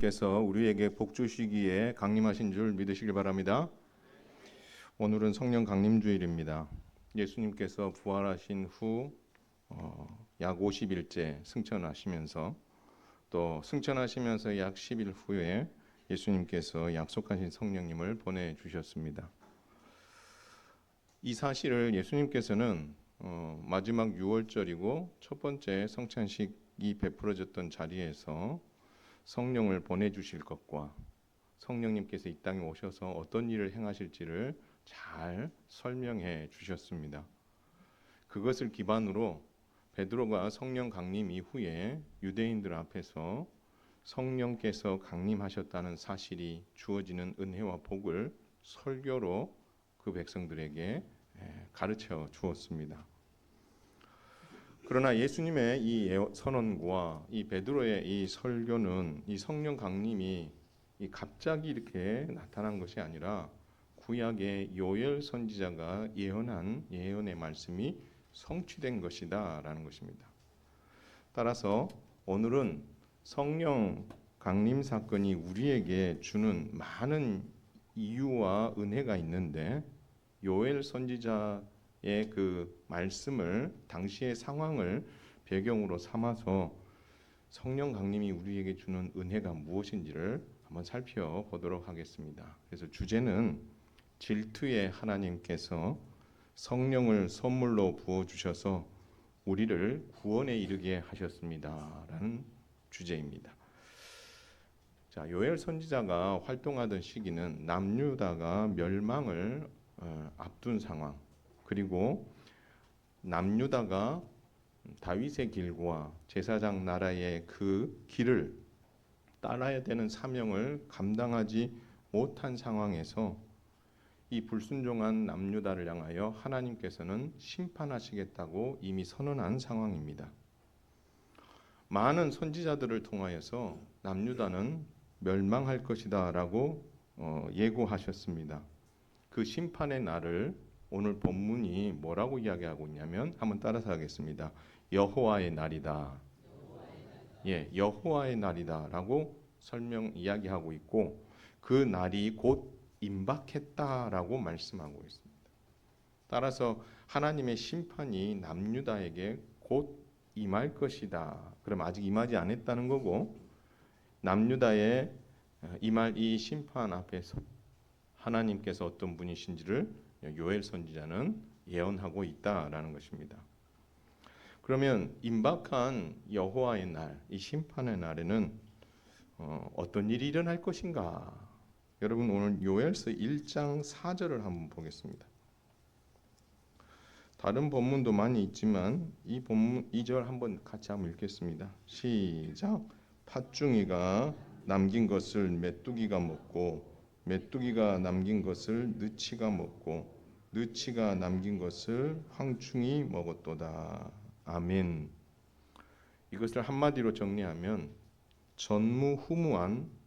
께서 우리에게 복 주시기에 강림하신 줄 믿으시길 바랍니다. 오늘은 성령 강림 주일입니다. 예수님께서 부활하신 후 약 50일째 승천하시면서 또 승천하시면서 약 10일 후에 예수님께서 약속하신 성령님을 보내주셨습니다. 이 사실을 예수님께서는 마지막 유월절이고 첫 번째 성찬식이 베풀어졌던 자리에서 성령을 보내주실 것과 성령님께서 이 땅에 오셔서 어떤 일을 행하실지를 잘 설명해 주셨습니다. 그것을 기반으로 베드로가 성령 강림 이후에 유대인들 앞에서 성령께서 강림하셨다는 사실이 주어지는 은혜와 복을 설교로 그 백성들에게 가르쳐 주었습니다. 그러나 예수님의 이 선언과 이 베드로의 이 설교는 이 성령 강림이 갑자기 이렇게 나타난 것이 아니라 구약의 요엘 선지자가 예언한 예언의 말씀이 성취된 것이다라는 것입니다. 따라서 오늘은 성령 강림 사건이 우리에게 주는 많은 이유와 은혜가 있는데 요엘 선지자의 그 말씀을 당시의 상황을 배경으로 삼아서 성령 강림이 우리에게 주는 은혜가 무엇인지를 한번 살펴보도록 하겠습니다. 그래서 주제는 질투의 하나님께서 성령을 선물로 부어주셔서 우리를 구원에 이르게 하셨습니다라는 주제입니다. 자, 요엘 선지자가 활동하던 시기는 남유다가 멸망을 앞둔 상황, 그리고 남유다가 다윗의 길과 제사장 나라의 그 길을 따라야 되는 사명을 감당하지 못한 상황에서 이 불순종한 남유다를 향하여 하나님께서는 심판하시겠다고 이미 선언한 상황입니다. 많은 선지자들을 통하여서 남유다는 멸망할 것이다라고 예고하셨습니다. 그 심판의 날을 오늘 본문이 뭐라고 이야기하고 있냐면 한번 따라서 하겠습니다. 여호와의 날이다. 여호와의 날이다라고 이야기하고 있고 그 날이 곧 임박했다라고 말씀하고 있습니다. 따라서 하나님의 심판이 남유다에게 곧 임할 것이다. 그럼 아직 임하지 않았다는 거고 남유다의 임할 이 심판 앞에서 하나님께서 어떤 분이신지를 요엘 선지자는 예언하고 있다라는 것입니다. 그러면 임박한 여호와의 날, 이 심판의 날에는 어떤 일이 일어날 것인가? 여러분 오늘 요엘서 1장 4절을 한번 보겠습니다. 다른 본문도 많이 있지만 이 본문 2절 한번 같이 한번 읽겠습니다. 시작. 팥중이가 남긴 것을 메뚜기가 먹고 메뚜기가 남긴 것을 느치가 먹고 느치가 남긴 것을 황충이 먹었도다. 아멘. 이것을 한마디로 정리하면 전무후무한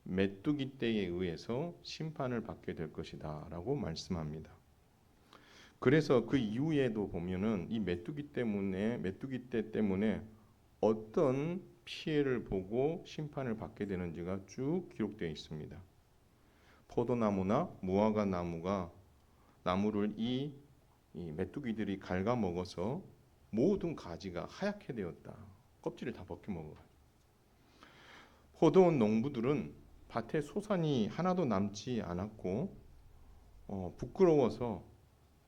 메뚜기 떼에 의해서 심판을 받게 될 것이다 라고 말씀합니다. 그래서 그 이후에도 보면은 이 메뚜기 떼 때문에 어떤 피해를 보고 심판을 받게 되는지가 쭉 기록되어 있습니다. 포도나무나 무화과 나무를 이 메뚜기들이 갉아먹어서 모든 가지가 하얗게 되었다. 껍질을 다 벗겨먹어요. 포도원 농부들은 밭에 소산이 하나도 남지 않았고 부끄러워서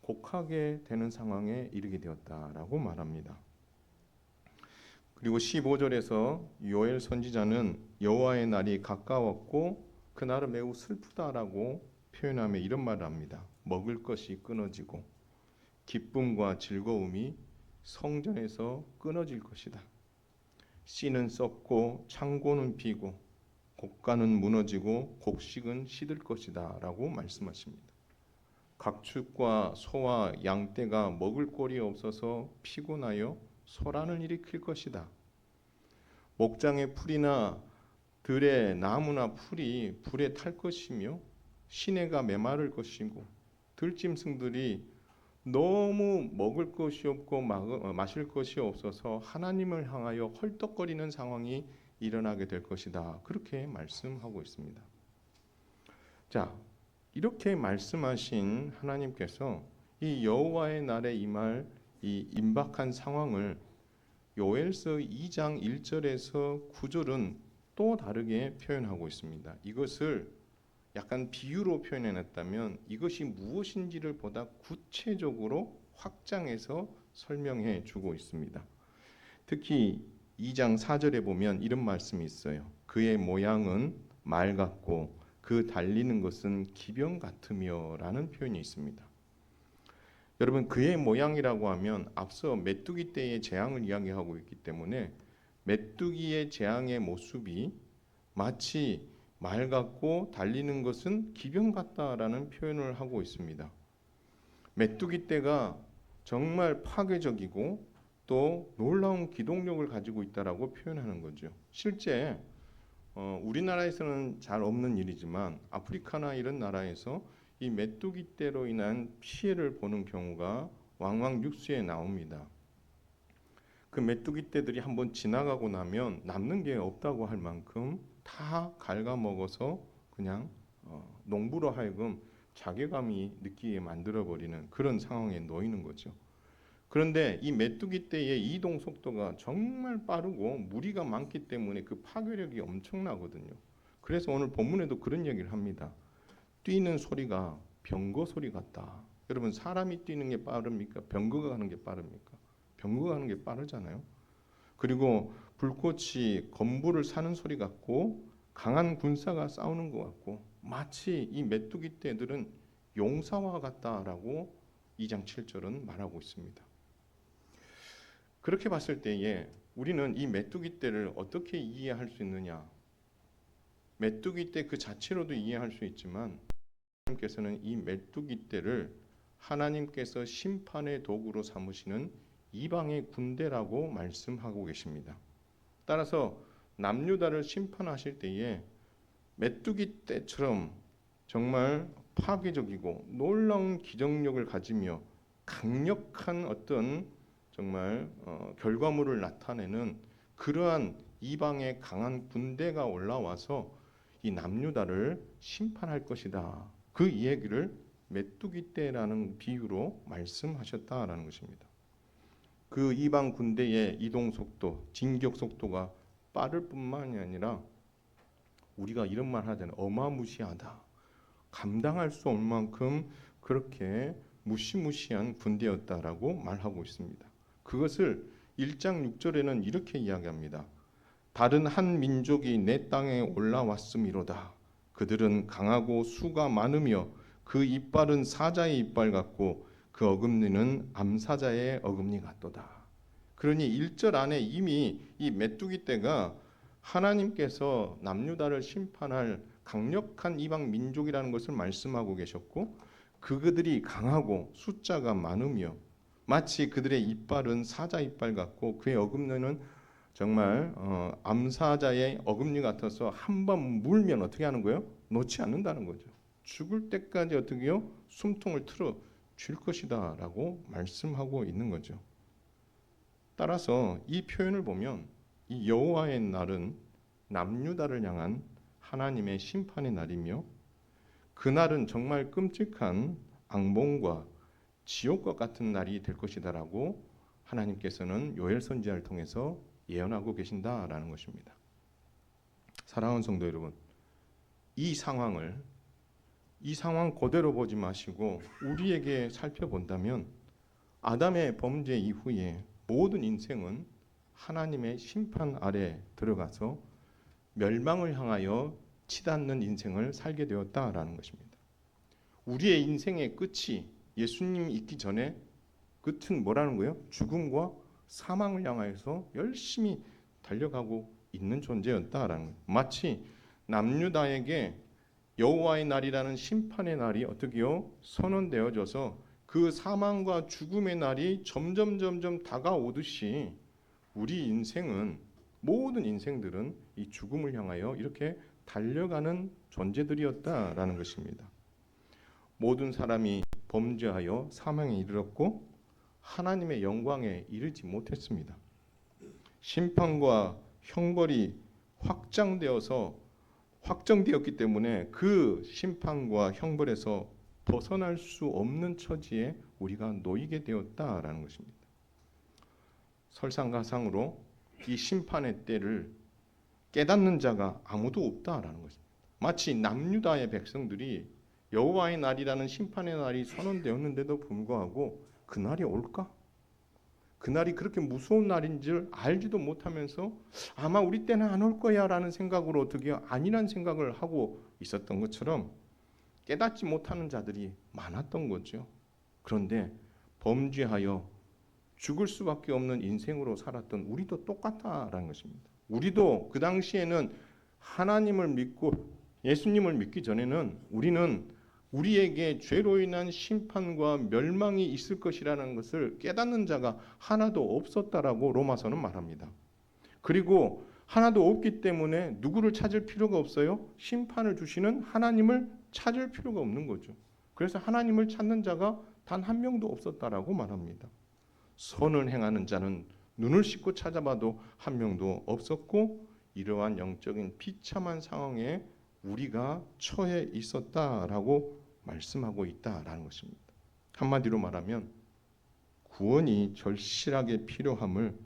곡하게 되는 상황에 이르게 되었다라고 말합니다. 그리고 15절에서 요엘 선지자는 여호와의 날이 가까웠고 그 날은 매우 슬프다라고 표현하며 이런 말을 합니다. 먹을 것이 끊어지고 기쁨과 즐거움이 성전에서 끊어질 것이다. 씨는 썩고 창고는 비고 곡간은 무너지고 곡식은 시들 것이다 라고 말씀하십니다. 각축과 소와 양떼가 먹을 꼴이 없어서 피곤하여 소란을 일으킬 것이다. 목장의 풀이나 들의 나무나 풀이 불에 탈 것이며 시내가 메마를 것이고 들짐승들이 너무 먹을 것이 없고 마실 것이 없어서 하나님을 향하여 헐떡거리는 상황이 일어나게 될 것이다. 그렇게 말씀하고 있습니다. 자, 이렇게 말씀하신 하나님께서 이 여호와의 날에 임할 이 임박한 상황을 요엘서 2장 1절에서 9절은 또 다르게 표현하고 있습니다. 이것을 약간 비유로 표현해놨다면 이것이 무엇인지를 보다 구체적으로 확장해서 설명해 주고 있습니다. 특히 2장 4절에 보면 이런 말씀이 있어요. 그의 모양은 말 같고 그 달리는 것은 기병 같으며 라는 표현이 있습니다. 여러분, 그의 모양이라고 하면 앞서 메뚜기 떼의 재앙을 이야기하고 있기 때문에 메뚜기의 재앙의 모습이 마치 말 같고 달리는 것은 기병 같다라는 표현을 하고 있습니다. 메뚜기 떼가 정말 파괴적이고 또 놀라운 기동력을 가지고 있다라고 표현하는 거죠. 실제 우리나라에서는 잘 없는 일이지만 아프리카나 이런 나라에서 이 메뚜기 떼로 인한 피해를 보는 경우가 왕왕 뉴스에 나옵니다. 그 메뚜기 떼들이 한번 지나가고 나면 남는 게 없다고 할 만큼 다 갉아먹어서 그냥 농부로 하여금 자괴감이 느끼게 만들어버리는 그런 상황에 놓이는 거죠. 그런데 이 메뚜기 떼의 이동 속도가 정말 빠르고 무리가 많기 때문에 그 파괴력이 엄청나거든요. 그래서 오늘 본문에도 그런 얘기를 합니다. 뛰는 소리가 병거 소리 같다. 여러분, 사람이 뛰는 게 빠릅니까? 병거가 가는 게 빠릅니까? 병거가 가는 게 빠르잖아요. 그리고 불꽃이 건물을 사는 소리 같고 강한 군사가 싸우는 것 같고 마치 이 메뚜기 떼들은 용사와 같다라고 2장 7절은 말하고 있습니다. 그렇게 봤을 때에 우리는 이 메뚜기 떼를 어떻게 이해할 수 있느냐? 메뚜기 떼 그 자체로도 이해할 수 있지만 하나님께서는 이 메뚜기 떼를 하나님께서 심판의 도구로 삼으시는 이방의 군대라고 말씀하고 계십니다. 따라서 남유다를 심판하실 때에 메뚜기 떼처럼 정말 파괴적이고 놀라운 기정력을 가지며 강력한 어떤 정말 결과물을 나타내는 그러한 이방의 강한 군대가 올라와서 이 남유다를 심판할 것이다. 그 이야기를 메뚜기 떼라는 비유로 말씀하셨다라는 것입니다. 그 이방 군대의 이동 속도, 진격 속도가 빠를 뿐만이 아니라 우리가 이런 말 하잖아요. 어마무시하다. 감당할 수 없을 만큼 그렇게 무시무시한 군대였다라고 말하고 있습니다. 그것을 1장 6절에는 이렇게 이야기합니다. 다른 한 민족이 내 땅에 올라왔음이로다. 그들은 강하고 수가 많으며 그 이빨은 사자의 이빨 같고 그 어금니는 암사자의 어금니 같도다. 그러니 1절 안에 이미 이 메뚜기 떼가 하나님께서 남유다를 심판할 강력한 이방 민족이라는 것을 말씀하고 계셨고 그들이 강하고 숫자가 많으며 마치 그들의 이빨은 사자 이빨 같고 그의 어금니는 정말 암사자의 어금니 같아서 한번 물면 어떻게 하는 거예요? 놓지 않는다는 거죠. 죽을 때까지 어떻게요? 숨통을 틀어 줄 것이다 라고 말씀하고 있는 거죠. 따라서 이 표현을 보면 이 여호와의 날은 남유다를 향한 하나님의 심판의 날이며 그날은 정말 끔찍한 악몽과 지옥과 같은 날이 될 것이다라고 하나님께서는 요엘 선지자를 통해서 예언하고 계신다라는 것입니다. 사랑하는 성도 여러분, 이 상황 그대로 보지 마시고 우리에게 살펴본다면 아담의 범죄 이후에 모든 인생은 하나님의 심판 아래 들어가서 멸망을 향하여 치닫는 인생을 살게 되었다라는 것입니다. 우리의 인생의 끝이 예수님이 있기 전에 끝은 뭐라는 거예요? 죽음과 사망을 향하여서 열심히 달려가고 있는 존재였다라는 거예요. 마치 남유다에게 여호와의 날이라는 심판의 날이 어떻게요? 선언되어져서 그 사망과 죽음의 날이 점점 다가오듯이 우리 인생은 모든 인생들은 이 죽음을 향하여 이렇게 달려가는 존재들이었다라는 것입니다. 모든 사람이 범죄하여 사망에 이르렀고 하나님의 영광에 이르지 못했습니다. 심판과 형벌이 확정되었기 때문에 그 심판과 형벌에서 벗어날 수 없는 처지에 우리가 놓이게 되었다라는 것입니다. 설상가상으로 이 심판의 때를 깨닫는 자가 아무도 없다라는 것입니다. 마치 남유다의 백성들이 여호와의 날이라는 심판의 날이 선언되었는데도 불구하고 그날이 올까? 그날이 그렇게 무서운 날인 줄 알지도 못하면서 아마 우리 때는 안 올 거야 라는 생각으로 드디어 아니란 생각을 하고 있었던 것처럼 깨닫지 못하는 자들이 많았던 거죠. 그런데 범죄하여 죽을 수밖에 없는 인생으로 살았던 우리도 똑같다라는 것입니다. 우리도 그 당시에는 하나님을 믿고 예수님을 믿기 전에는 우리는 우리에게 죄로 인한 심판과 멸망이 있을 것이라는 것을 깨닫는 자가 하나도 없었다라고 로마서는 말합니다. 그리고 하나도 없기 때문에 누구를 찾을 필요가 없어요. 심판을 주시는 하나님을 찾을 필요가 없는 거죠. 그래서 하나님을 찾는 자가 단 한 명도 없었다라고 말합니다. 선을 행하는 자는 눈을 씻고 찾아봐도 한 명도 없었고 이러한 영적인 비참한 상황에 우리가 처해 있었다라고 말씀하고 있다라는 것입니다. 한마디로 말하면 구원이 절실하게 필요함을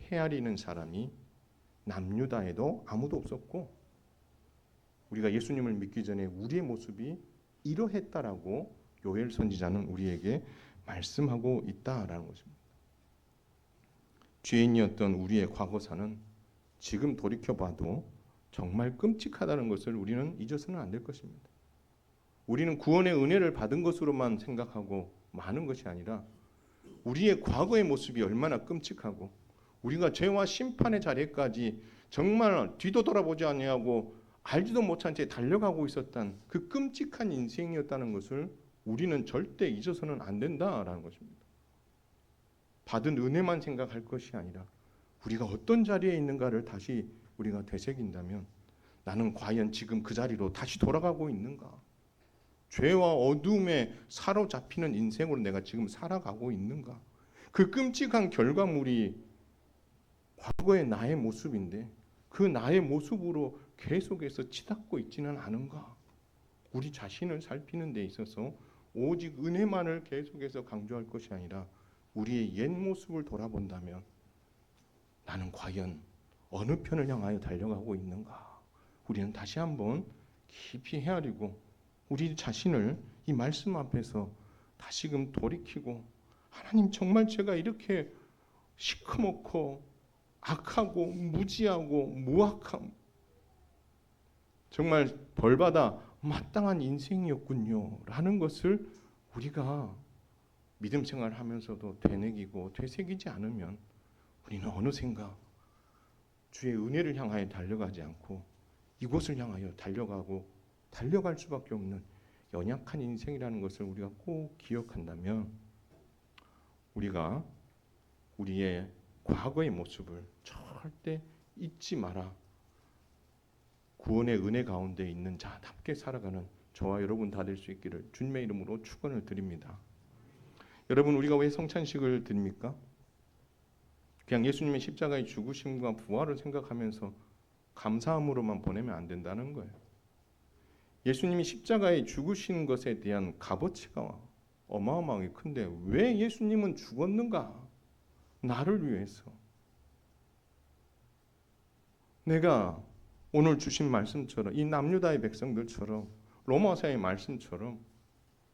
헤아리는 사람이 남유다에도 아무도 없었고 우리가 예수님을 믿기 전에 우리의 모습이 이러했다라고 요엘 선지자는 우리에게 말씀하고 있다라는 것입니다. 죄인이었던 우리의 과거사는 지금 돌이켜봐도 정말 끔찍하다는 것을 우리는 잊어서는 안 될 것입니다. 우리는 구원의 은혜를 받은 것으로만 생각하고 마는 것이 아니라 우리의 과거의 모습이 얼마나 끔찍하고 우리가 죄와 심판의 자리까지 정말 뒤도 돌아보지 아니하고 알지도 못한 채 달려가고 있었던 그 끔찍한 인생이었다는 것을 우리는 절대 잊어서는 안 된다라는 것입니다. 받은 은혜만 생각할 것이 아니라 우리가 어떤 자리에 있는가를 다시 우리가 되새긴다면 나는 과연 지금 그 자리로 다시 돌아가고 있는가? 죄와 어둠에 사로잡히는 인생으로 내가 지금 살아가고 있는가? 그 끔찍한 결과물이 과거의 나의 모습인데 그 나의 모습으로 계속해서 치닫고 있지는 않은가? 우리 자신을 살피는 데 있어서 오직 은혜만을 계속해서 강조할 것이 아니라 우리의 옛 모습을 돌아본다면 나는 과연 어느 편을 향하여 달려가고 있는가? 우리는 다시 한번 깊이 헤아리고 우리 자신을 이 말씀 앞에서 다시금 돌이키고 하나님 정말 제가 이렇게 시커멓고 악하고 무지하고 무악함 정말 벌받아 마땅한 인생이었군요 라는 것을 우리가 믿음 생활을 하면서도 되새기고 되새기지 않으면 우리는 어느샌가 주의 은혜를 향하여 달려가지 않고 이곳을 향하여 달려갈 수밖에 없는 연약한 인생이라는 것을 우리가 꼭 기억한다면 우리가 우리의 과거의 모습을 절대 잊지 마라. 구원의 은혜 가운데 있는 자답게 살아가는 저와 여러분 다 될 수 있기를 주님의 이름으로 축원을 드립니다. 여러분 우리가 왜 성찬식을 드립니까? 그냥 예수님의 십자가의 죽으심과 부활을 생각하면서 감사함으로만 보내면 안 된다는 거예요. 예수님이 십자가에 죽으신 것에 대한 값어치가 어마어마하게 큰데 왜 예수님은 죽었는가? 나를 위해서. 내가 오늘 주신 말씀처럼 이 남유다의 백성들처럼 로마서의 말씀처럼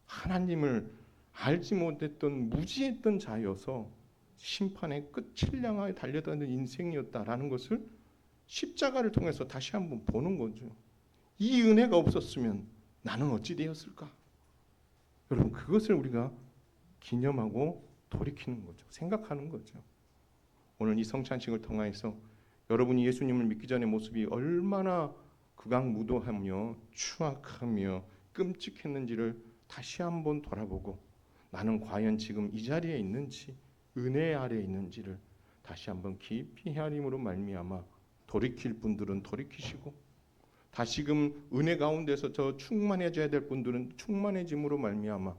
하나님을 알지 못했던 무지했던 자여서 심판의 끝을 향하여 달려가는 인생이었다라는 것을 십자가를 통해서 다시 한번 보는 거죠. 이 은혜가 없었으면 나는 어찌 되었을까? 여러분 그것을 우리가 기념하고 돌이키는 거죠. 생각하는 거죠. 오늘 이 성찬식을 통해서 여러분이 예수님을 믿기 전의 모습이 얼마나 극악무도하며 추악하며 끔찍했는지를 다시 한번 돌아보고 나는 과연 지금 이 자리에 있는지 은혜 아래에 있는지를 다시 한번 깊이 헤아림으로 말미암아 돌이킬 분들은 돌이키시고 다시금 은혜 가운데서 저 충만해져야 될 분들은 충만해짐으로 말미암아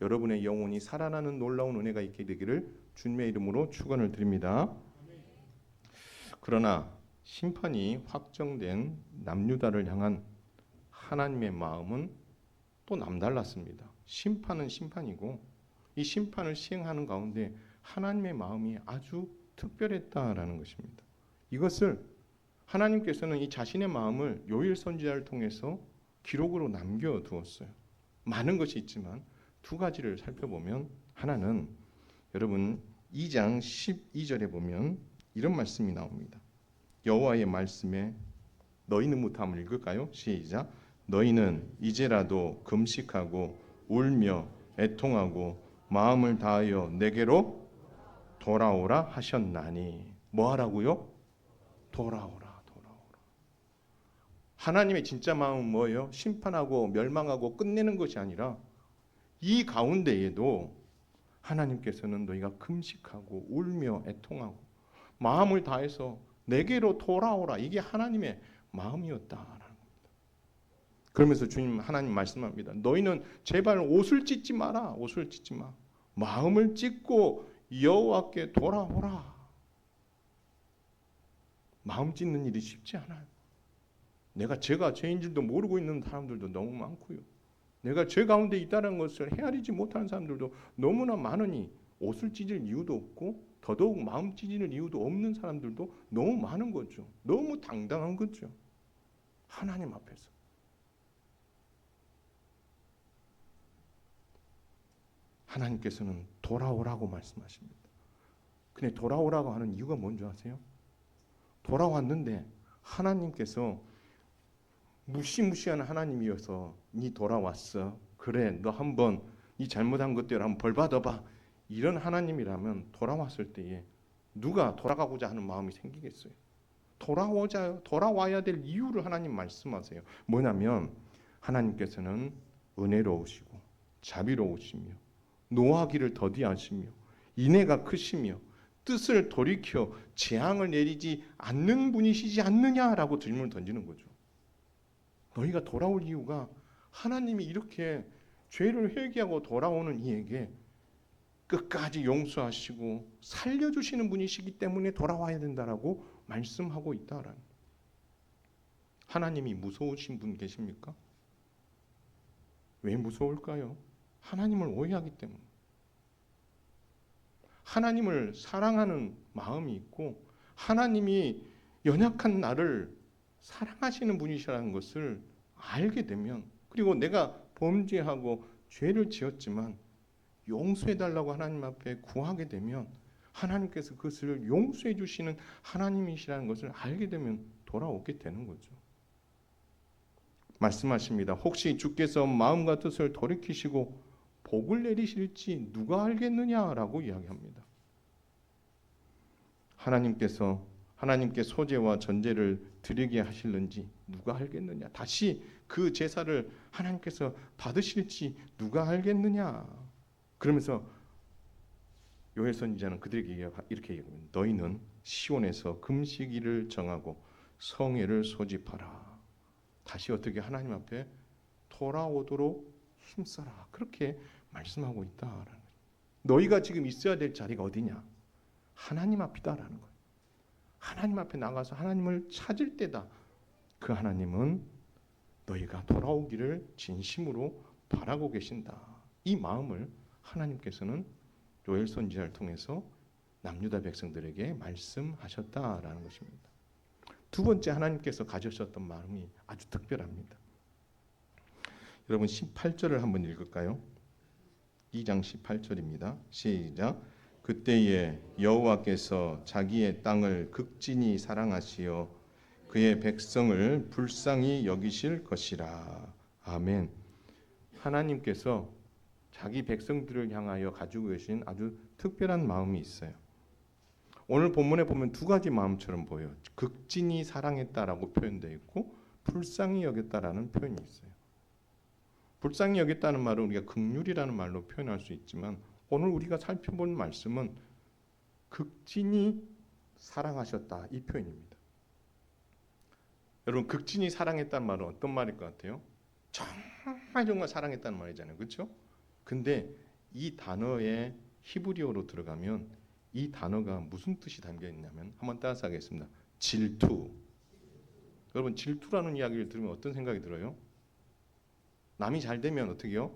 여러분의 영혼이 살아나는 놀라운 은혜가 있게 되기를 주님의 이름으로 축원을 드립니다. 그러나 심판이 확정된 남유다를 향한 하나님의 마음은 또 남달랐습니다. 심판은 심판이고 이 심판을 시행하는 가운데 하나님의 마음이 아주 특별했다라는 것입니다. 이것을 하나님께서는 이 자신의 마음을 요엘 선지자를 통해서 기록으로 남겨두었어요. 많은 것이 있지만 두 가지를 살펴보면, 하나는 여러분 2장 12절에 보면 이런 말씀이 나옵니다. 여호와의 말씀에 너희는부터 한번 읽을까요? 시작. 너희는 이제라도 금식하고 울며 애통하고 마음을 다하여 내게로 돌아오라 하셨나니. 뭐 하라고요? 돌아오라. 하나님의 진짜 마음은 뭐예요? 심판하고 멸망하고 끝내는 것이 아니라 이 가운데에도 하나님께서는 너희가 금식하고 울며 애통하고 마음을 다해서 내게로 돌아오라. 이게 하나님의 마음이었다라는 겁니다. 그러면서 주님 하나님 말씀합니다. 너희는 제발 옷을 찢지 마라. 옷을 찢지 마. 마음을 찢고 여호와께 돌아오라. 마음 찢는 일이 쉽지 않아요. 제가 죄인 줄도 모르고 있는 사람들도 너무 많고요. 내가 죄 가운데 있다는 것을 헤아리지 못하는 사람들도 너무나 많으니 옷을 찢을 이유도 없고 더더욱 마음 찢을 이유도 없는 사람들도 너무 많은 거죠. 너무 당당한 거죠. 하나님 앞에서. 하나님께서는 돌아오라고 말씀하십니다. 근데 돌아오라고 하는 이유가 뭔지 아세요? 돌아왔는데 하나님께서 무시무시한 하나님이어서 니 돌아왔어. 그래, 너 한번 이 잘못한 것대로 한번 벌 받아봐. 이런 하나님이라면 돌아왔을 때에 누가 돌아가고자 하는 마음이 생기겠어요? 돌아와야 될 이유를 하나님 말씀하세요. 뭐냐면 하나님께서는 은혜로우시고 자비로우시며 노하기를 더디하시며 인애가 크시며 뜻을 돌이켜 재앙을 내리지 않는 분이시지 않느냐라고 질문을 던지는 거죠. 너희가 돌아올 이유가 하나님이 이렇게 죄를 회개하고 돌아오는 이에게 끝까지 용서하시고 살려주시는 분이시기 때문에 돌아와야 된다라고 말씀하고 있다라는. 하나님이 무서우신 분 계십니까? 왜 무서울까요? 하나님을 오해하기 때문에. 하나님을 사랑하는 마음이 있고 하나님이 연약한 나를 사랑하시는 분이시라는 것을 알게 되면, 그리고 내가 범죄하고 죄를 지었지만 용서해달라고 하나님 앞에 구하게 되면 하나님께서 그것을 용서해 주시는 하나님이시라는 것을 알게 되면 돌아오게 되는 거죠. 말씀하십니다. 혹시 주께서 마음과 뜻을 돌이키시고 복을 내리실지 누가 알겠느냐라고 이야기합니다. 하나님께 소제와 전제를 드리게 하실는지 누가 알겠느냐. 다시 그 제사를 하나님께서 받으실지 누가 알겠느냐. 그러면서 요엘 선지자는 그들에게 이렇게 얘기합니다. 너희는 시온에서 금식일을 정하고 성회를 소집하라. 다시 어떻게 하나님 앞에 돌아오도록 힘써라. 그렇게 말씀하고 있다라는 거예요. 너희가 지금 있어야 될 자리가 어디냐? 하나님 앞이다라는 거예요. 하나님 앞에 나가서 하나님을 찾을 때다. 그 하나님은 너희가 돌아오기를 진심으로 바라고 계신다. 이 마음을 하나님께서는 요엘 선지자를 통해서 남유다 백성들에게 말씀하셨다라는 것입니다. 두 번째 하나님께서 가지셨던 마음이 아주 특별합니다. 여러분 18절을 한번 읽을까요? 2장 18절입니다. 시작. 그때에 여호와께서 자기의 땅을 극진히 사랑하시어 그의 백성을 불쌍히 여기실 것이라. 아멘. 하나님께서 자기 백성들을 향하여 가지고 계신 아주 특별한 마음이 있어요. 오늘 본문에 보면 두 가지 마음처럼 보여요. 극진히 사랑했다라고 표현되어 있고 불쌍히 여겼다라는 표현이 있어요. 불쌍히 여겼다는 말은 우리가 긍휼이라는 말로 표현할 수 있지만 오늘 우리가 살펴본 말씀은 극진히 사랑하셨다 이 표현입니다. 여러분 극진히 사랑했다는 말은 어떤 말일 것 같아요? 정말 사랑했다는 말이잖아요. 그렇죠? 근데 이 단어의 히브리어로 들어가면 이 단어가 무슨 뜻이 담겨 있냐면 한번 따라서 하겠습니다. 질투. 여러분 질투라는 이야기를 들으면 어떤 생각이 들어요? 남이 잘 되면 어떻게 해요?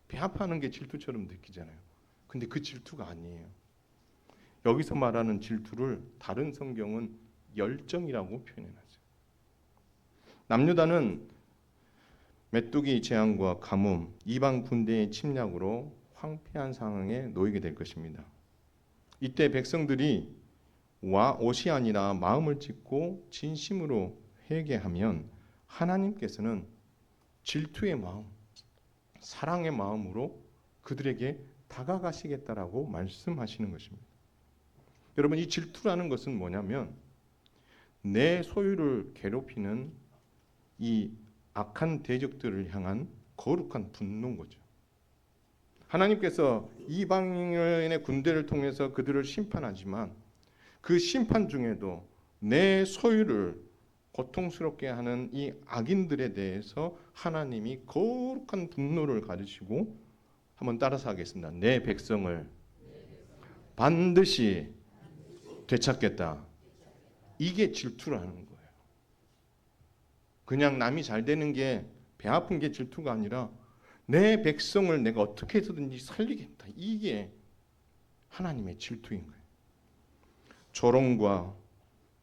배합하는 게 질투처럼 느끼잖아요. 근데 그 질투가 아니에요. 여기서 말하는 질투를 다른 성경은 열정이라고 표현해놨어요. 남유다는 메뚜기 재앙과 가뭄, 이방 군대의 침략으로 황폐한 상황에 놓이게 될 것입니다. 이때 백성들이 옷이 아니라 마음을 찢고 진심으로 회개하면 하나님께서는 질투의 마음, 사랑의 마음으로 그들에게 다가가시겠다라고 말씀하시는 것입니다. 여러분 이 질투라는 것은 뭐냐면 내 소유를 괴롭히는 이 악한 대적들을 향한 거룩한 분노인 거죠. 하나님께서 이방인의 군대를 통해서 그들을 심판하지만 그 심판 중에도 내 소유를 고통스럽게 하는 이 악인들에 대해서 하나님이 거룩한 분노를 가지시고 한번 따라서 하겠습니다. 내 백성을 반드시 되찾겠다. 이게 질투라는 거예요. 그냥 남이 잘 되는 게 배 아픈 게 질투가 아니라 내 백성을 내가 어떻게 해서든지 살리겠다. 이게 하나님의 질투인 거예요. 조롱과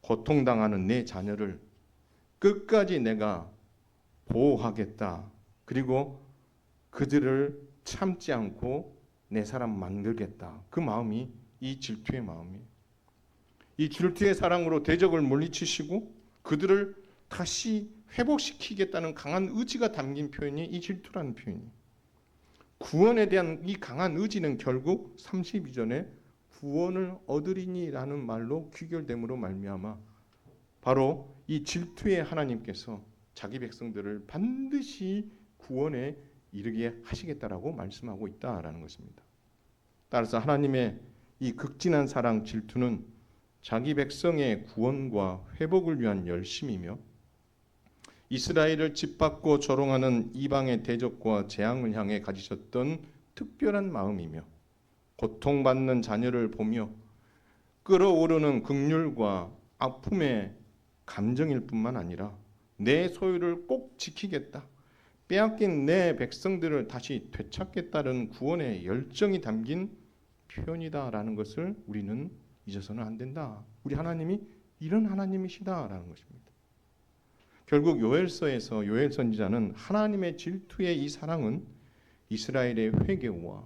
고통당하는 내 자녀를 끝까지 내가 보호하겠다. 그리고 그들을 참지 않고 내 사람 만들겠다. 그 마음이 이 질투의 마음이에요. 이 질투의 사랑으로 대적을 물리치시고 그들을 다시 회복시키겠다는 강한 의지가 담긴 표현이 이 질투라는 표현이에요. 구원에 대한 이 강한 의지는 결국 32절에 구원을 얻으리니라는 말로 귀결됨으로 말미암아 바로 이 질투의 하나님께서 자기 백성들을 반드시 구원에 이르게 하시겠다라고 말씀하고 있다라는 것입니다. 따라서 하나님의 이 극진한 사랑 질투는 자기 백성의 구원과 회복을 위한 열심이며 이스라엘을 짓밟고 조롱하는 이방의 대적과 재앙을 향해 가지셨던 특별한 마음이며 고통받는 자녀를 보며 끓어오르는 긍휼과 아픔의 감정일 뿐만 아니라 내 소유를 꼭 지키겠다. 빼앗긴 내 백성들을 다시 되찾겠다는 구원의 열정이 담긴 표현이다라는 것을 우리는 잊어서는 안 된다. 우리 하나님이 이런 하나님이시다라는 것입니다. 결국 요엘서에서 요엘 선지자는 하나님의 질투의 이 사랑은 이스라엘의 회개와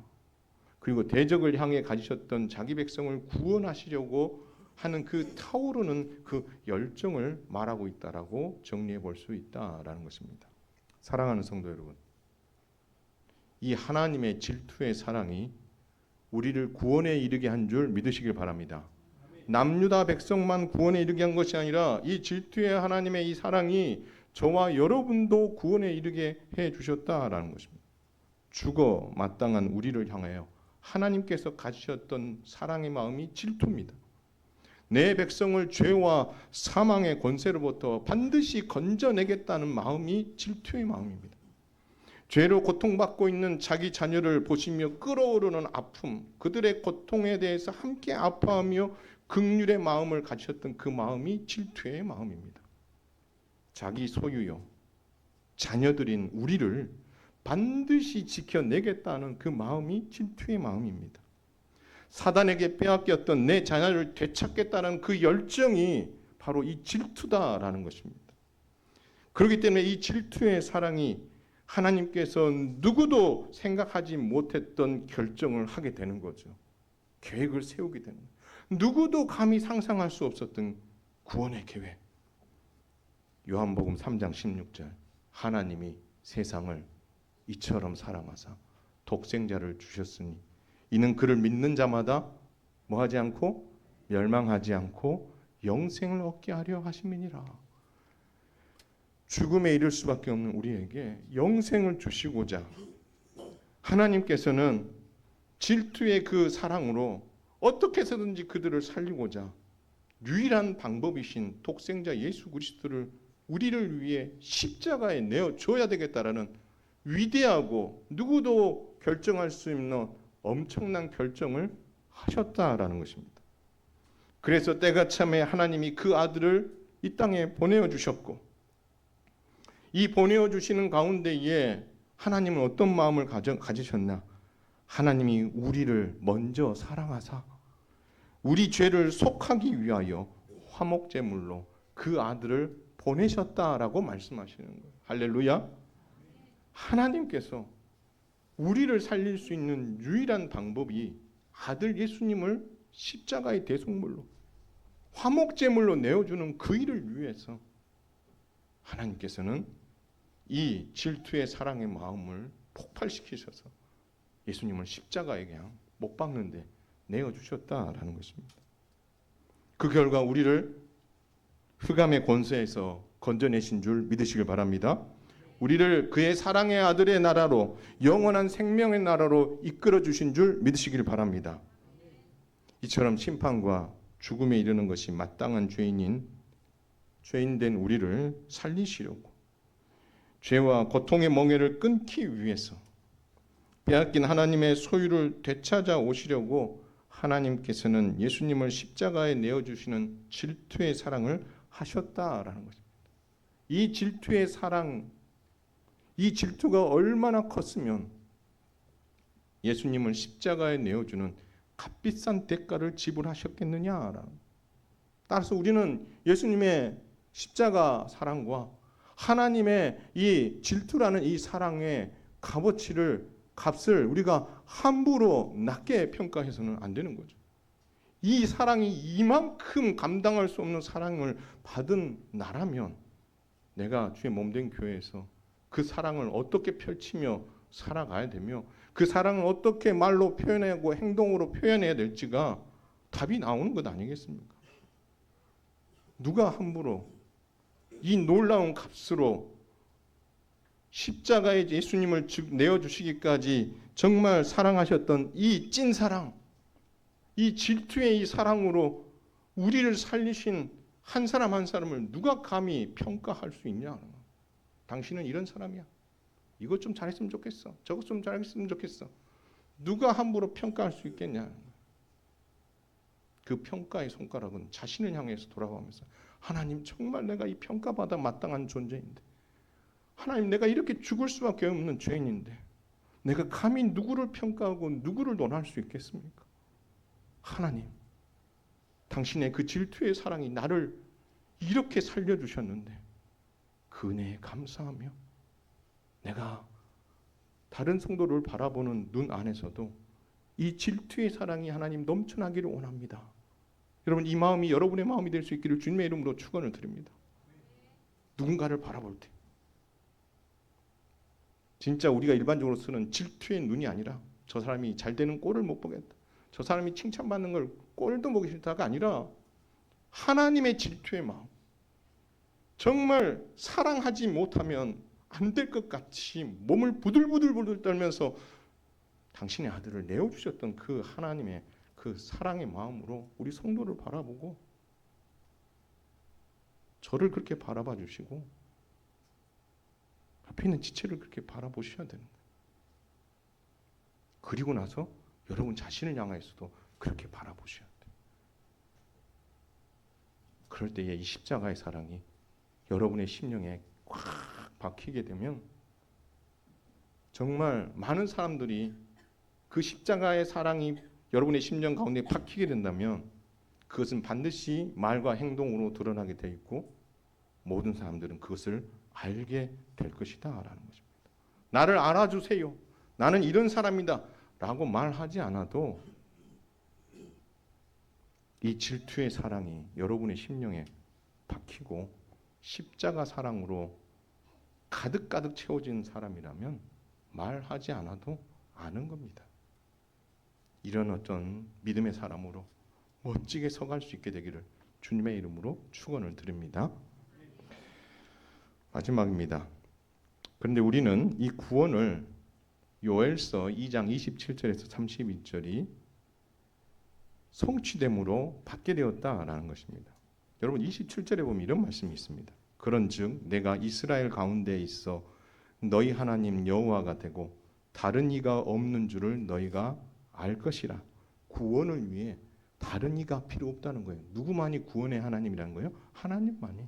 그리고 대적을 향해 가지셨던 자기 백성을 구원하시려고 하는 그 타오르는 그 열정을 말하고 있다라고 정리해 볼 수 있다라는 것입니다. 사랑하는 성도 여러분, 이 하나님의 질투의 사랑이 우리를 구원에 이르게 한 줄 믿으시길 바랍니다. 남유다 백성만 구원에 이르게 한 것이 아니라 이 질투의 하나님의 이 사랑이 저와 여러분도 구원에 이르게 해 주셨다라는 것입니다. 죽어 마땅한 우리를 향하여 하나님께서 가지셨던 사랑의 마음이 질투입니다. 내 백성을 죄와 사망의 권세로부터 반드시 건져내겠다는 마음이 질투의 마음입니다. 죄로 고통받고 있는 자기 자녀를 보시며 끓어오르는 아픔, 그들의 고통에 대해서 함께 아파하며 긍휼의 마음을 가지셨던 그 마음이 질투의 마음입니다. 자기 소유요, 자녀들인 우리를 반드시 지켜내겠다는 그 마음이 질투의 마음입니다. 사단에게 빼앗겼던 내 자녀를 되찾겠다는 그 열정이 바로 이 질투다라는 것입니다. 그렇기 때문에 이 질투의 사랑이 하나님께서 누구도 생각하지 못했던 결정을 하게 되는 거죠. 계획을 세우게 되는 거예요. 누구도 감히 상상할 수 없었던 구원의 계획. 요한복음 3장 16절 하나님이 세상을 이처럼 사랑하사 독생자를 주셨으니 이는 그를 믿는 자마다 뭐하지 않고 멸망하지 않고 영생을 얻게 하려 하심이니라. 죽음에 이를 수밖에 없는 우리에게 영생을 주시고자 하나님께서는 질투의 그 사랑으로 어떻게 해서든지 그들을 살리고자 유일한 방법이신 독생자 예수 그리스도를 우리를 위해 십자가에 내어줘야 되겠다라는 위대하고 누구도 결정할 수 없는 엄청난 결정을 하셨다라는 것입니다. 그래서 때가 참에 하나님이 그 아들을 이 땅에 보내어 주셨고, 이 보내어 주시는 가운데에 하나님은 어떤 마음을 가지셨나? 하나님이 우리를 먼저 사랑하사 우리 죄를 속하기 위하여 화목제물로 그 아들을 보내셨다라고 말씀하시는 거예요. 할렐루야. 하나님께서 우리를 살릴 수 있는 유일한 방법이 아들 예수님을 십자가의 대속물로 화목제물로 내어주는 그 일을 위해서 하나님께서는 이 질투의 사랑의 마음을 폭발시키셔서 예수님을 십자가에 그냥 못 박는데 내어주셨다라는 것입니다. 그 결과 우리를 흑암의 권세에서 건져내신 줄 믿으시길 바랍니다. 우리를 그의 사랑의 아들의 나라로, 영원한 생명의 나라로 이끌어 주신 줄 믿으시길 바랍니다. 이처럼 심판과 죽음에 이르는 것이 마땅한 죄인된 우리를 살리시려고, 죄와 고통의 멍에를 끊기 위해서 빼앗긴 하나님의 소유를 되찾아 오시려고 하나님께서는 예수님을 십자가에 내어주시는 질투의 사랑을 하셨다라는 것입니다. 이 질투의 사랑, 이 질투가 얼마나 컸으면 예수님을 십자가에 내어주는 값비싼 대가를 지불하셨겠느냐. 따라서 우리는 예수님의 십자가 사랑과 하나님의 이 질투라는 이 사랑의 값을 우리가 함부로 낮게 평가해서는 안 되는 거죠. 이 사랑이 이만큼 감당할 수 없는 사랑을 받은 나라면 내가 주의 몸된 교회에서 그 사랑을 어떻게 펼치며 살아가야 되며 그 사랑을 어떻게 말로 표현하고 행동으로 표현해야 될지가 답이 나오는 것 아니겠습니까? 누가 함부로 이 놀라운 값으로 십자가에 예수님을 내어주시기까지 정말 사랑하셨던 이 찐사랑, 이 질투의 이 사랑으로 우리를 살리신 한 사람 한 사람을 누가 감히 평가할 수 있냐? 당신은 이런 사람이야. 이것 좀 잘했으면 좋겠어. 저것 좀 잘했으면 좋겠어. 누가 함부로 평가할 수 있겠냐? 그 평가의 손가락은 자신을 향해서 돌아가면서 하나님, 정말 내가 이 평가받아 마땅한 존재인데, 하나님, 내가 이렇게 죽을 수밖에 없는 죄인인데 내가 감히 누구를 평가하고 누구를 논할 수 있겠습니까? 하나님, 당신의 그 질투의 사랑이 나를 이렇게 살려주셨는데 그 은혜에 감사하며 내가 다른 성도를 바라보는 눈 안에서도 이 질투의 사랑이 하나님 넘쳐나기를 원합니다. 여러분, 이 마음이 여러분의 마음이 될 수 있기를 주님의 이름으로 축원을 드립니다. 누군가를 바라볼 때 진짜 우리가 일반적으로 쓰는 질투의 눈이 아니라 저 사람이 잘 되는 꼴을 못 보겠다, 저 사람이 칭찬받는 걸 꼴도 보기 싫다가 아니라 하나님의 질투의 마음, 정말 사랑하지 못하면 안 될 것 같이 몸을 부들부들 떨면서 당신의 아들을 내어주셨던 그 하나님의 그 사랑의 마음으로 우리 성도를 바라보고 저를 그렇게 바라봐 주시고 앞에 있는 지체를 그렇게 바라보셔야 되는 거예요. 그리고 나서 여러분 자신을 향해서도 그렇게 바라보셔야 돼요. 그럴 때에 이 십자가의 사랑이 여러분의 심령에 꽉 박히게 되면 정말 많은 사람들이 그 십자가의 사랑이 여러분의 심령 가운데 박히게 된다면 그것은 반드시 말과 행동으로 드러나게 돼 있고 모든 사람들은 그것을 알게 될 것이다 라는 것입니다. 나를 알아주세요, 나는 이런 사람이다 라고 말하지 않아도 이 질투의 사랑이 여러분의 심령에 박히고 십자가 사랑으로 가득가득 채워진 사람이라면 말하지 않아도 아는 겁니다. 이런 어떤 믿음의 사람으로 멋지게 서갈 수 있게 되기를 주님의 이름으로 축원을 드립니다. 마지막입니다. 그런데 우리는 이 구원을 요엘서 2장 27절에서 32절이 성취됨으로 받게 되었다라는 것입니다. 여러분 27절에 보면 이런 말씀이 있습니다. 그런즉 내가 이스라엘 가운데에 있어 너희 하나님 여호와가 되고 다른 이가 없는 줄을 너희가 알 것이라. 구원을 위해 다른 이가 필요 없다는 거예요. 누구만이 구원의 하나님이라는 거예요? 하나님만이.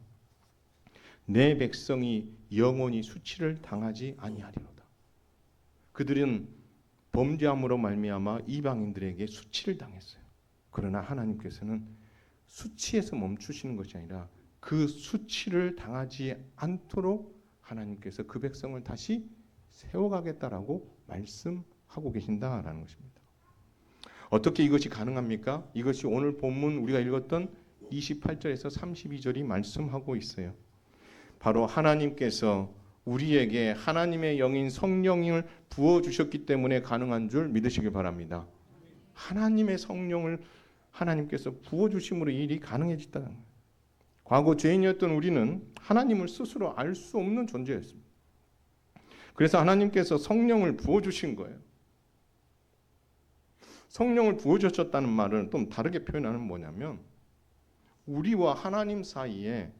내 백성이 영원히 수치를 당하지 아니하리로다. 그들은 범죄함으로 말미암아 이방인들에게 수치를 당했어요. 그러나 하나님께서는 수치에서 멈추시는 것이 아니라 그 수치를 당하지 않도록 하나님께서 그 백성을 다시 세워가겠다라고 말씀하고 계신다라는 것입니다. 어떻게 이것이 가능합니까? 이것이 오늘 본문 우리가 읽었던 28절에서 32절이 말씀하고 있어요. 바로 하나님께서 우리에게 하나님의 영인 성령을 부어주셨기 때문에 가능한 줄 믿으시길 바랍니다. 하나님의 성령을 하나님께서 부어주심으로 이 일이 가능해졌다는 거예요. 과거 죄인이었던 우리는 하나님을 스스로 알 수 없는 존재였습니다. 그래서 하나님께서 성령을 부어주신 거예요. 성령을 부어주셨다는 말은 좀 다르게 표현하는 뭐냐면 우리와 하나님 사이에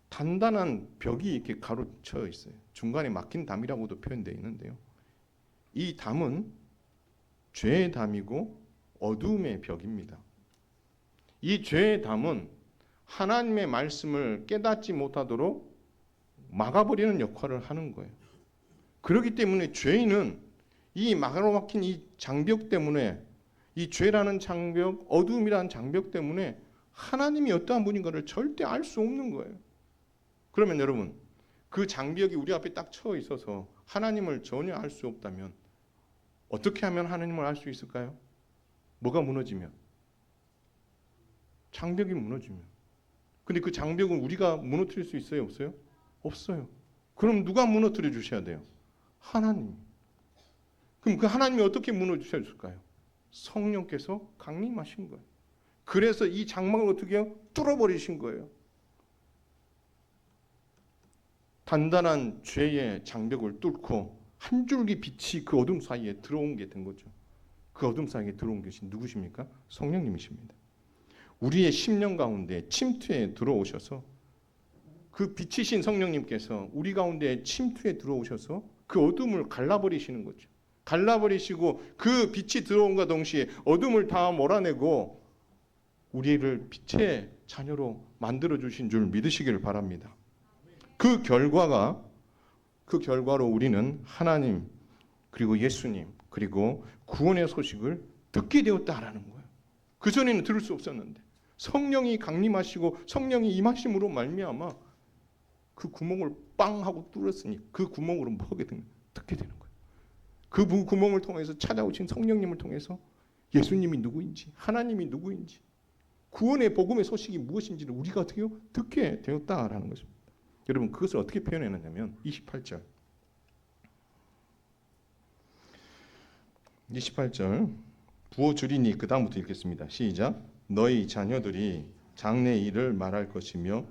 단단한 벽이 이렇게 가로쳐 있어요. 중간에 막힌 담이라고도 표현되어 있는데요. 이 담은 죄의 담이고 어두움의 벽입니다. 이 죄의 담은 하나님의 말씀을 깨닫지 못하도록 막아버리는 역할을 하는 거예요. 그렇기 때문에 죄인은 이 막아막힌 이 장벽 때문에 이 죄라는 장벽, 어두움이라는 장벽 때문에 하나님이 어떠한 분인가를 절대 알 수 없는 거예요. 그러면 여러분, 그 장벽이 우리 앞에 딱 쳐 있어서 하나님을 전혀 알 수 없다면 어떻게 하면 하나님을 알 수 있을까요? 뭐가 무너지면? 장벽이 무너지면. 근데 그 장벽은 우리가 무너뜨릴 수 있어요? 없어요? 없어요. 그럼 누가 무너뜨려 주셔야 돼요? 하나님. 그럼 그 하나님이 어떻게 무너뜨려 주실까요? 성령께서 강림하신 거예요. 그래서 이 장막을 어떻게 해요? 뚫어버리신 거예요. 단단한 죄의 장벽을 뚫고 한 줄기 빛이 그 어둠 사이에 들어온 게 된 거죠. 그 어둠 사이에 들어온 것이 누구십니까? 성령님이십니다. 우리의 심령 가운데 침투에 들어오셔서 그 빛이신 성령님께서 우리 가운데 침투에 들어오셔서 그 어둠을 갈라버리시는 거죠. 갈라버리시고 그 빛이 들어온과 동시에 어둠을 다 몰아내고 우리를 빛의 자녀로 만들어 주신 줄 믿으시기를 바랍니다. 그 결과로 우리는 하나님 그리고 예수님 그리고 구원의 소식을 듣게 되었다라는 거예요. 그전에는 들을 수 없었는데 성령이 강림하시고 성령이 임하심으로 말미암아 그 구멍을 빵 하고 뚫었으니 그 구멍으로 뭐하게 듣게 되는 거예요. 그 구멍을 통해서 찾아오신 성령님을 통해서 예수님이 누구인지 하나님이 누구인지 구원의 복음의 소식이 무엇인지를 우리가 어떻게 듣게 되었다라는 것입니다. 여러분 그것을 어떻게 표현했느냐면 28절 부어주리니 그 다음부터 읽겠습니다. 시작. 너희 자녀들이 장래 일을 말할 것이며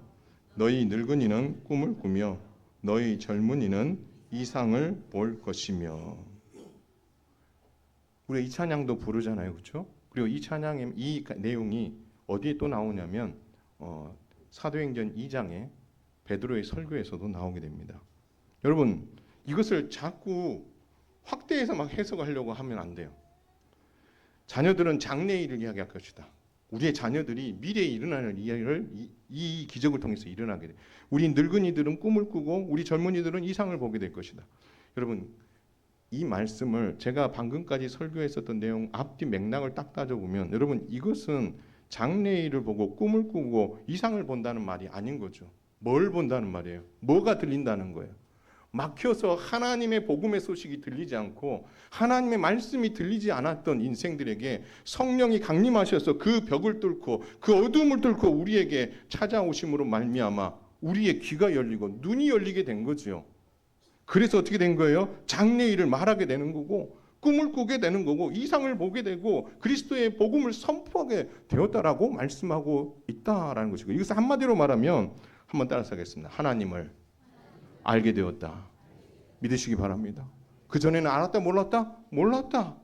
너희 늙은이는 꿈을 꾸며 너희 젊은이는 이상을 볼 것이며. 우리 이 찬양도 부르잖아요, 그렇죠? 그리고 이 찬양의 이 내용이 어디에 또 나오냐면 사도행전 2장에 베드로의 설교에서도 나오게 됩니다. 여러분 이것을 자꾸 확대해서 막 해석하려고 하면 안 돼요. 자녀들은 장래 일을 이야기할 것이다. 우리의 자녀들이 미래에 일어나는 일을 이 기적을 통해서 일어나게 돼. 우리 늙은이들은 꿈을 꾸고 우리 젊은이들은 이상을 보게 될 것이다. 여러분 이 말씀을 제가 방금까지 설교했었던 내용 앞뒤 맥락을 딱 따져보면 여러분 이것은 장래의 일을 보고 꿈을 꾸고 이상을 본다는 말이 아닌 거죠. 뭘 본다는 말이에요? 뭐가 들린다는 거예요? 막혀서 하나님의 복음의 소식이 들리지 않고 하나님의 말씀이 들리지 않았던 인생들에게 성령이 강림하셔서 그 벽을 뚫고 그 어둠을 뚫고 우리에게 찾아오심으로 말미암아 우리의 귀가 열리고 눈이 열리게 된 거죠. 그래서 어떻게 된 거예요? 장래 일을 말하게 되는 거고 꿈을 꾸게 되는 거고 이상을 보게 되고 그리스도의 복음을 선포하게 되었다라고 말씀하고 있다라는 것이고 이것을 한마디로 말하면 한번 따라서 하겠습니다. 하나님을 알게 되었다. 믿으시기 바랍니다. 그전에는 알았다 몰랐다? 몰랐다.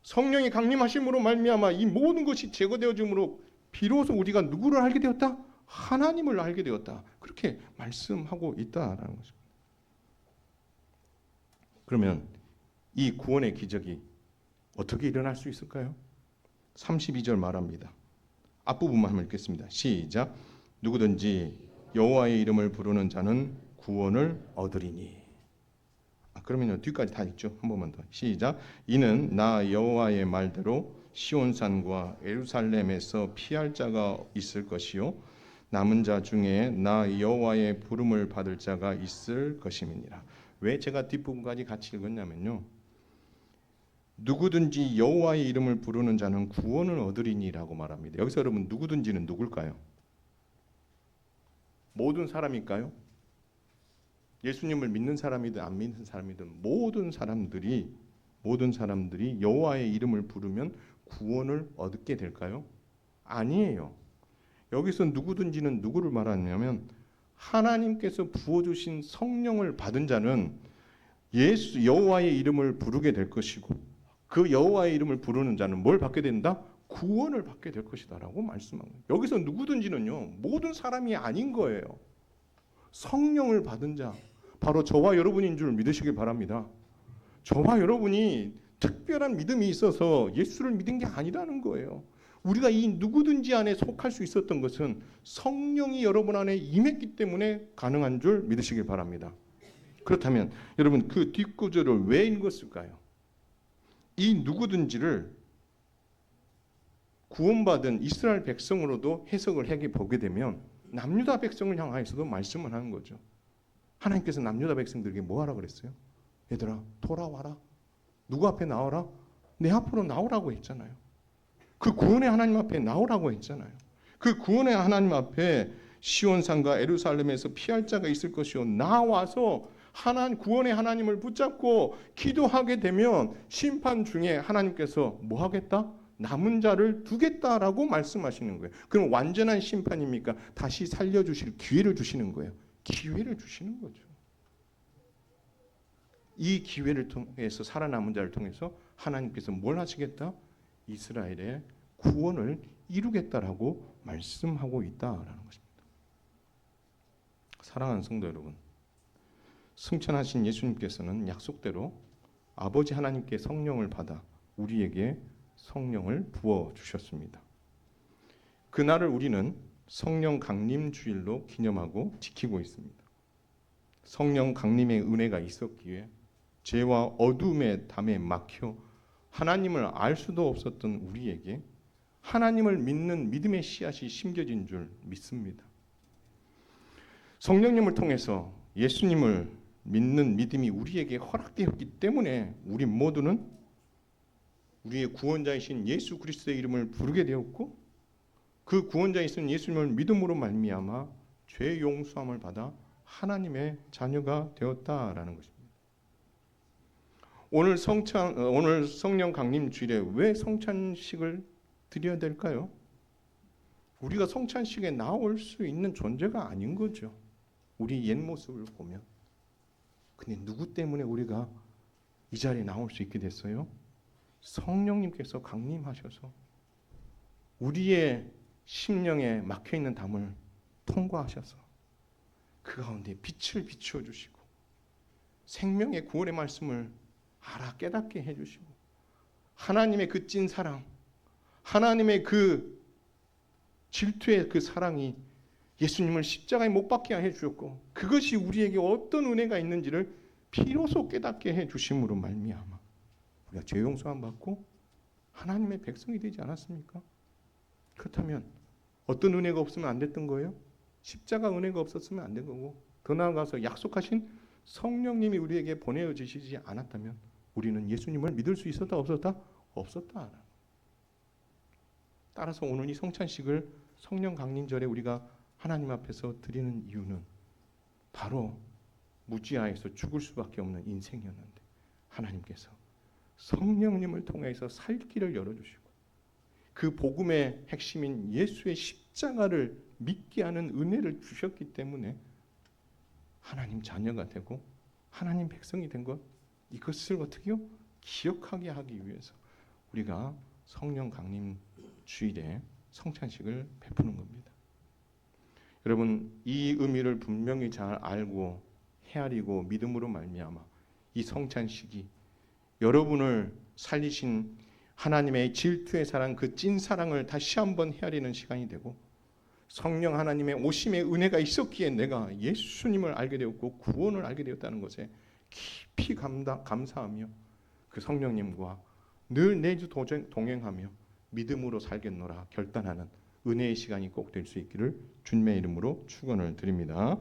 성령이 강림하심으로 말미암아 이 모든 것이 제거되어짐으로 비로소 우리가 누구를 알게 되었다? 하나님을 알게 되었다. 그렇게 말씀하고 있다라는 것입니다. 그러면 이 구원의 기적이 어떻게 일어날 수 있을까요? 32절 말합니다. 앞부분만 한번 읽겠습니다. 시작. 누구든지 여호와의 이름을 부르는 자는 구원을 얻으리니. 그러면 뒤까지 다 읽죠. 한 번만 더. 시작. 이는 나 여호와의 말대로 시온산과 예루살렘에서 피할 자가 있을 것이요 남은 자 중에 나 여호와의 부름을 받을 자가 있을 것임이니라. 왜 제가 뒷부분까지 같이 읽었냐면요. 누구든지 여호와의 이름을 부르는 자는 구원을 얻으리니라고 말합니다. 여기서 여러분 누구든지는 누굴까요? 모든 사람일까요? 예수님을 믿는 사람이든 안 믿는 사람이든 모든 사람들이 여호와의 이름을 부르면 구원을 얻게 될까요? 아니에요. 여기서 누구든지는 누구를 말하냐면 하나님께서 부어주신 성령을 받은 자는 여호와의 이름을 부르게 될 것이고 그 여호와의 이름을 부르는 자는 뭘 받게 된다? 구원을 받게 될 것이다라고 말씀합니다. 여기서 누구든지는요 모든 사람이 아닌 거예요. 성령을 받은 자 바로 저와 여러분인 줄 믿으시길 바랍니다. 저와 여러분이 특별한 믿음이 있어서 예수를 믿은 게 아니라는 거예요. 우리가 이 누구든지 안에 속할 수 있었던 것은 성령이 여러분 안에 임했기 때문에 가능한 줄 믿으시길 바랍니다. 그렇다면 여러분 그 뒷구절을 왜 읽었을까요? 이 누구든지를 구원받은 이스라엘 백성으로도 해석을 해 보게 되면 남유다 백성을 향하여서도 말씀을 하는 거죠. 하나님께서 남유다 백성들에게 뭐 하라 그랬어요? 얘들아 돌아와라. 누구 앞에 나와라? 내 앞으로 나오라고 했잖아요. 그 구원의 하나님 앞에 나오라고 했잖아요. 그 구원의 하나님 앞에 시온산과 예루살렘에서 피할 자가 있을 것이요 나와서 구원의 하나님을 붙잡고 기도하게 되면 심판 중에 하나님께서 뭐 하겠다? 남은 자를 두겠다라고 말씀하시는 거예요. 그럼 완전한 심판입니까? 다시 살려주실 기회를 주시는 거예요. 기회를 주시는 거죠. 이 기회를 통해서 살아남은 자를 통해서 하나님께서 뭘 하시겠다? 이스라엘의 구원을 이루겠다라고 말씀하고 있다라는 것입니다. 사랑하는 성도 여러분, 승천하신 예수님께서는 약속대로 아버지 하나님께 성령을 받아 우리에게 성령을 부어 주셨습니다. 그날을 우리는 성령 강림 주일로 기념하고 지키고 있습니다. 성령 강림의 은혜가 있었기에 죄와 어둠의 담에 막혀 하나님을 알 수도 없었던 우리에게 하나님을 믿는 믿음의 씨앗이 심겨진 줄 믿습니다. 성령님을 통해서 예수님을 믿는 믿음이 우리에게 허락되었기 때문에 우리 모두는 우리의 구원자이신 예수 그리스도의 이름을 부르게 되었고 그 구원자이신 예수님을 믿음으로 말미암아 죄 용서함을 받아 하나님의 자녀가 되었다라는 것입니다. 오늘 성령 강림 주일에 왜 성찬식을 드려야 될까요? 우리가 성찬식에 나올 수 있는 존재가 아닌 거죠. 우리 옛 모습을 보면. 근데 누구 때문에 우리가 이 자리에 나올 수 있게 됐어요? 성령님께서 강림하셔서 우리의 심령에 막혀있는 담을 통과하셔서 그 가운데 빛을 비추어 주시고 생명의 구원의 말씀을 알아 깨닫게 해주시고 하나님의 그 찐 사랑, 하나님의 그 질투의 그 사랑이 예수님을 십자가에 못 박게 해주셨고 그것이 우리에게 어떤 은혜가 있는지를 비로소 깨닫게 해주심으로 말미암아 우리가 죄 용서함 받고 하나님의 백성이 되지 않았습니까? 그렇다면 어떤 은혜가 없으면 안 됐던 거예요? 십자가 은혜가 없었으면 안 된 거고 더 나아가서 약속하신 성령님이 우리에게 보내주시지 않았다면 우리는 예수님을 믿을 수 있었다 없었다? 없었다. 따라서 오늘 이 성찬식을 성령 강림절에 우리가 하나님 앞에서 드리는 이유는 바로 무지하에서 죽을 수밖에 없는 인생이었는데 하나님께서 성령님을 통해서 살 길을 열어주시고 그 복음의 핵심인 예수의 십자가를 믿게 하는 은혜를 주셨기 때문에 하나님 자녀가 되고 하나님 백성이 된 것 이것을 어떻게요? 기억하게 하기 위해서 우리가 성령 강림 주일에 성찬식을 베푸는 겁니다. 여러분 이 의미를 분명히 잘 알고 헤아리고 믿음으로 말미암아 이 성찬식이 여러분을 살리신 하나님의 질투의 사랑, 그 찐 사랑을 다시 한번 헤아리는 시간이 되고, 성령 하나님의 오심의 은혜가 있었기에 내가 예수님을 알게 되었고 구원을 알게 되었다는 것에 깊이 감사하며 그 성령님과 늘 내주 동행하며 믿음으로 살겠노라 결단하는 은혜의 시간이 꼭 될 수 있기를 주님의 이름으로 축원을 드립니다.